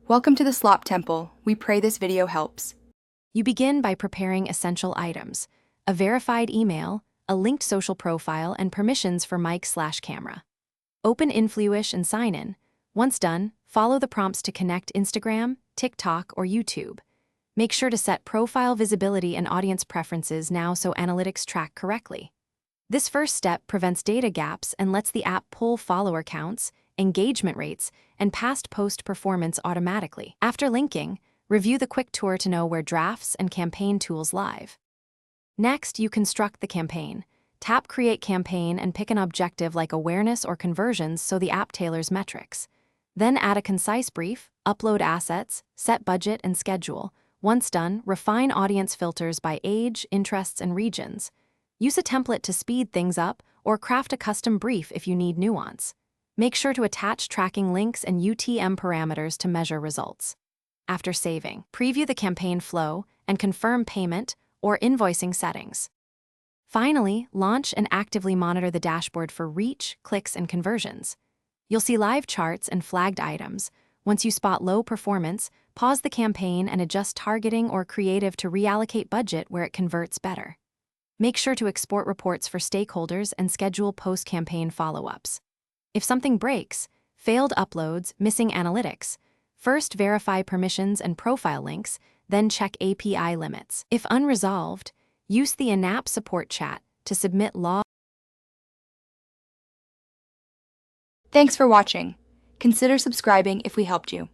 Welcome to the Slop Temple. We pray this video helps. You begin by preparing essential items: a verified email, a linked social profile, and permissions for mic/camera. Open Influish and sign in. Once done, follow the prompts to connect Instagram, TikTok, or YouTube. Make sure to set profile visibility and audience preferences now so analytics track correctly. This first step prevents data gaps and lets the app pull follower counts, engagement rates, and past post performance automatically. After linking, review the quick tour to know where drafts and campaign tools live. Next, you construct the campaign. Tap Create Campaign and pick an objective like awareness or conversions so the app tailors metrics. Then add a concise brief, upload assets, set budget and schedule. Once done, refine audience filters by age, interests, and regions. Use a template to speed things up or craft a custom brief if you need nuance. Make sure to attach tracking links and UTM parameters to measure results. After saving, preview the campaign flow and confirm payment or invoicing settings. Finally, launch and actively monitor the dashboard for reach, clicks, and conversions. You'll see live charts and flagged items. Once you spot low performance, pause the campaign and adjust targeting or creative to reallocate budget where it converts better. Make sure to export reports for stakeholders and schedule post-campaign follow-ups. If something breaks, failed uploads, missing analytics, first verify permissions and profile links, then check API limits. If unresolved, use the in-app support chat to submit log. Thanks for watching. Consider subscribing if we helped you.